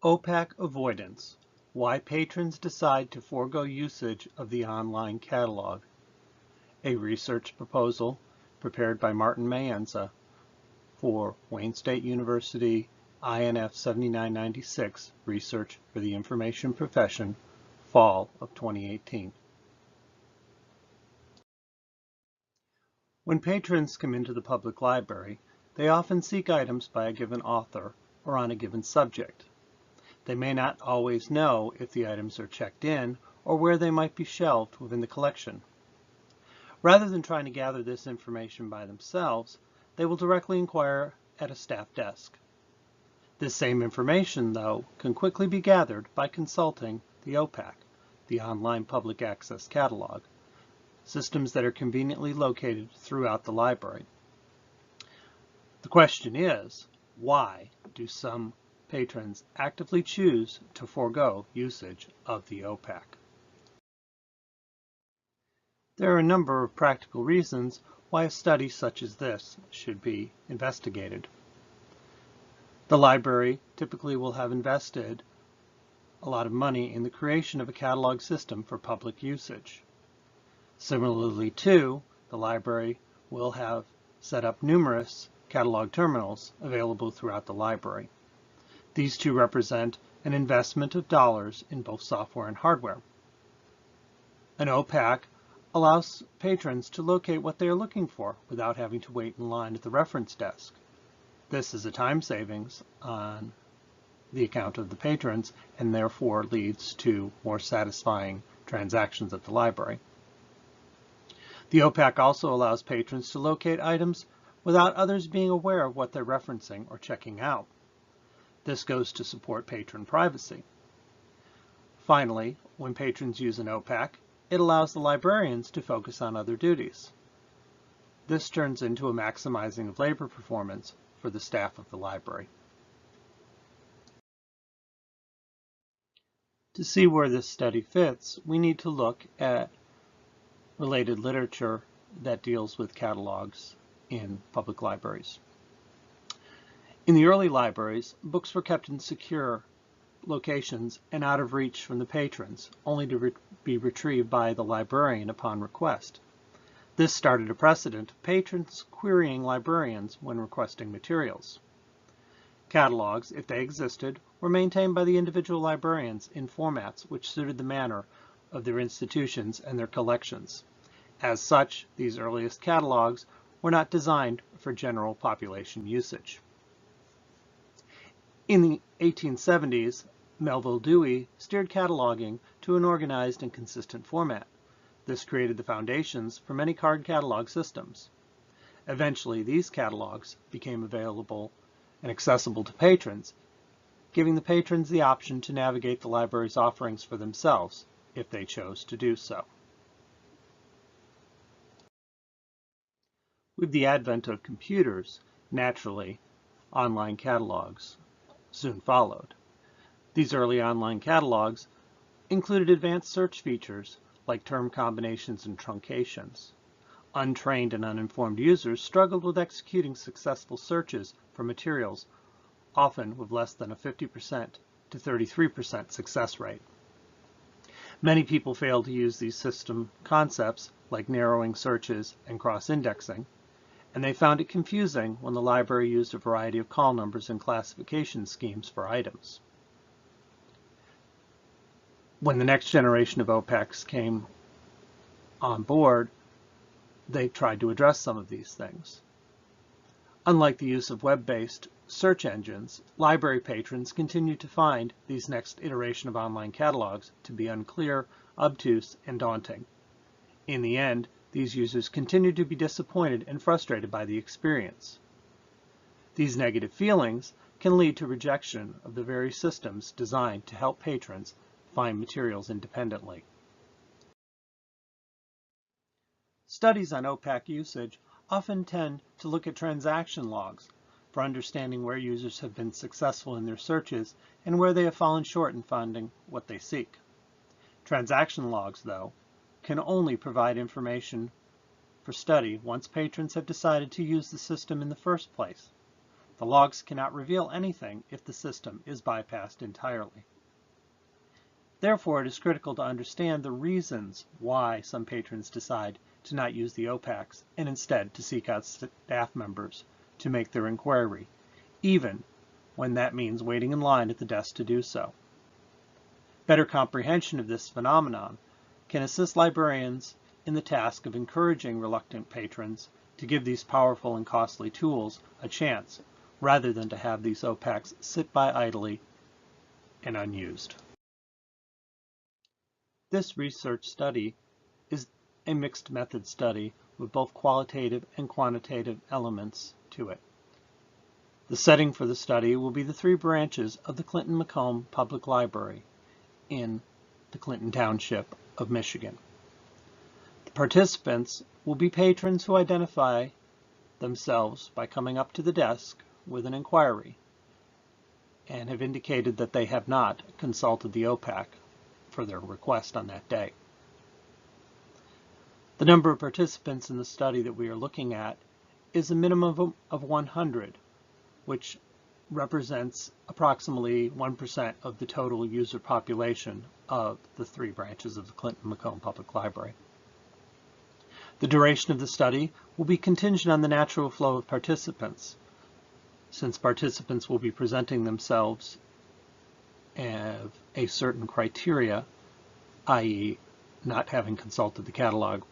OPAC avoidance: why patrons decide to forego usage of the online catalog. A research proposal prepared by Martin Mayenza for Wayne State University INF 7996 Research for the Information Profession, fall of 2018. When patrons come into the public library, they often seek items by a given author or on a given subject. They may not always know if the items are checked in or where they might be shelved within the collection. Rather than trying to gather this information by themselves, they will directly inquire at a staff desk. This same information, though, can quickly be gathered by consulting the OPAC, the Online Public Access Catalog, systems that are conveniently located throughout the library. The question is, why do some patrons actively choose to forego usage of the OPAC? There are a number of practical reasons why a study such as this should be investigated. The library typically will have invested a lot of money in the creation of a catalog system for public usage. Similarly, too, the library will have set up numerous catalog terminals available throughout the library. These two represent an investment of dollars in both software and hardware. An OPAC allows patrons to locate what they are looking for without having to wait in line at the reference desk. This is a time savings on the account of the patrons and therefore leads to more satisfying transactions at the library. The OPAC also allows patrons to locate items without others being aware of what they're referencing or checking out. This goes to support patron privacy. Finally, when patrons use an OPAC, it allows the librarians to focus on other duties. This turns into a maximizing of labor performance for the staff of the library. To see where this study fits, we need to look at related literature that deals with catalogs in public libraries. In the early libraries, books were kept in secure locations and out of reach from the patrons, only to be retrieved by the librarian upon request. This started a precedent of patrons querying librarians when requesting materials. Catalogs, if they existed, were maintained by the individual librarians in formats which suited the manner of their institutions and their collections. As such, these earliest catalogs were not designed for general population usage. In the 1870s, Melville Dewey steered cataloging to an organized and consistent format. This created the foundations for many card catalog systems. Eventually, these catalogs became available and accessible to patrons, giving the patrons the option to navigate the library's offerings for themselves, if they chose to do so. With the advent of computers, naturally, online catalogs soon followed. These early online catalogs included advanced search features like term combinations and truncations. Untrained and uninformed users struggled with executing successful searches for materials, often with less than a 50% to 33% success rate. Many people failed to use these system concepts like narrowing searches and cross-indexing, and they found it confusing when the library used a variety of call numbers and classification schemes for items. When the next generation of OPACs came on board, they tried to address some of these things. Unlike the use of web-based search engines, library patrons continued to find these next iteration of online catalogs to be unclear, obtuse, and daunting. In the end, these users continued to be disappointed and frustrated by the experience. These negative feelings can lead to rejection of the very systems designed to help patrons find materials independently. Studies on OPAC usage often tend to look at transaction logs for understanding where users have been successful in their searches and where they have fallen short in finding what they seek. Transaction logs, though, can only provide information for study once patrons have decided to use the system in the first place. The logs cannot reveal anything if the system is bypassed entirely. Therefore, it is critical to understand the reasons why some patrons decide to not use the OPACs and instead to seek out staff members to make their inquiry, even when that means waiting in line at the desk to do so. Better comprehension of this phenomenon can assist librarians in the task of encouraging reluctant patrons to give these powerful and costly tools a chance, rather than to have these OPACs sit by idly and unused. This research study is a mixed method study with both qualitative and quantitative elements to it. The setting for the study will be the three branches of the Clinton-Macomb Public Library in the Clinton Township of Michigan. The participants will be patrons who identify themselves by coming up to the desk with an inquiry and have indicated that they have not consulted the OPAC for their request on that day. The number of participants in the study that we are looking at is a minimum of 100, which represents approximately 1% of the total user population of the three branches of the Clinton-Macomb Public Library. The duration of the study will be contingent on the natural flow of participants, since participants will be presenting themselves of a certain criteria, i.e. not having consulted the catalog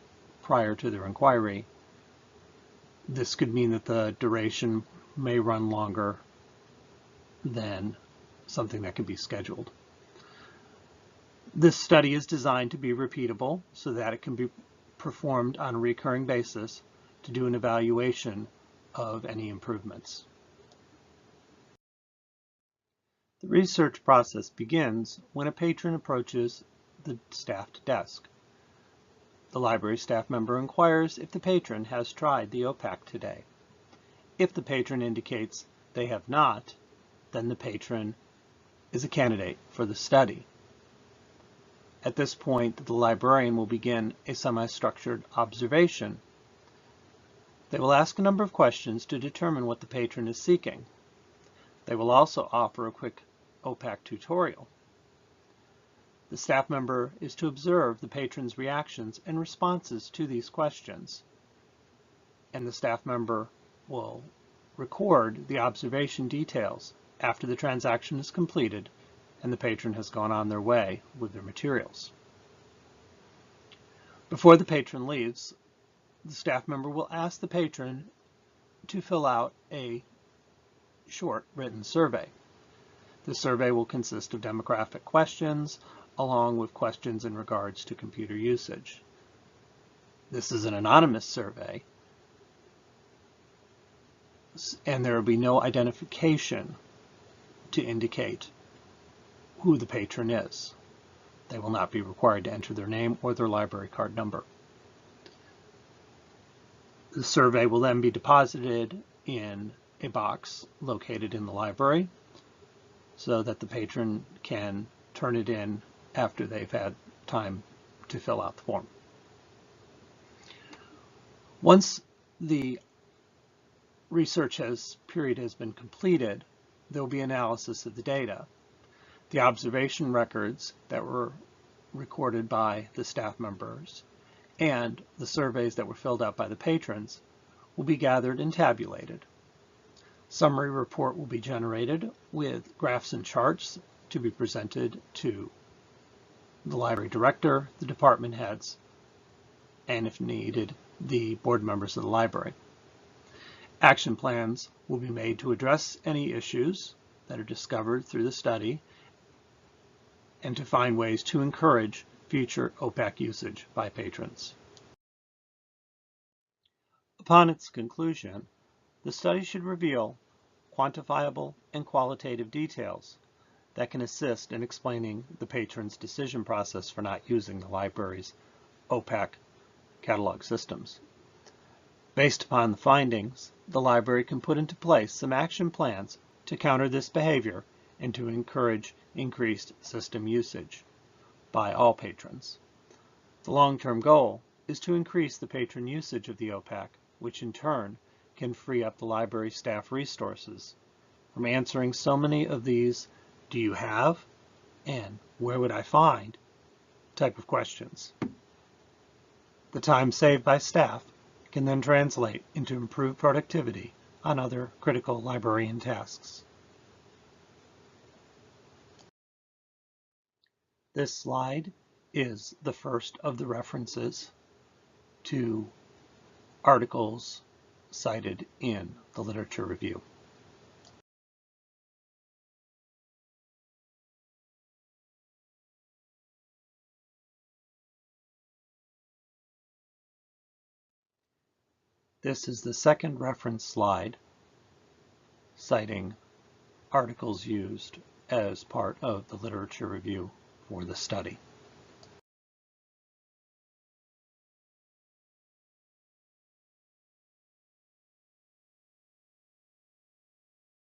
prior to their inquiry. This could mean that the duration may run longer than something that could be scheduled. This study is designed to be repeatable so that it can be performed on a recurring basis to do an evaluation of any improvements. The research process begins when a patron approaches the staffed desk. The library staff member inquires if the patron has tried the OPAC today. If the patron indicates they have not, then the patron is a candidate for the study. At this point, the librarian will begin a semi-structured observation. They will ask a number of questions to determine what the patron is seeking. They will also offer a quick OPAC tutorial. The staff member is to observe the patron's reactions and responses to these questions, and the staff member will record the observation details after the transaction is completed and the patron has gone on their way with their materials. Before the patron leaves, the staff member will ask the patron to fill out a short written survey. The survey will consist of demographic questions along with questions in regards to computer usage. This is an anonymous survey, and there will be no identification to indicate who the patron is. They will not be required to enter their name or their library card number. The survey will then be deposited in a box located in the library so that the patron can turn it in after they've had time to fill out the form. Once the research period has been completed, there will be analysis of the data. The observation records that were recorded by the staff members and the surveys that were filled out by the patrons will be gathered and tabulated. Summary report will be generated with graphs and charts to be presented to the library director, the department heads, and if needed, the board members of the library. Action plans will be made to address any issues that are discovered through the study and to find ways to encourage future OPAC usage by patrons. Upon its conclusion, the study should reveal quantifiable and qualitative details that can assist in explaining the patron's decision process for not using the library's OPAC catalog systems. Based upon the findings, the library can put into place some action plans to counter this behavior and to encourage increased system usage by all patrons. The long-term goal is to increase the patron usage of the OPAC, which in turn can free up the library staff resources from answering so many of these "do you have" and "where would I find" type of questions. The time saved by staff can then translate into improved productivity on other critical librarian tasks. This slide is the first of the references to articles cited in the literature review. This is the second reference slide citing articles used as part of the literature review for the study.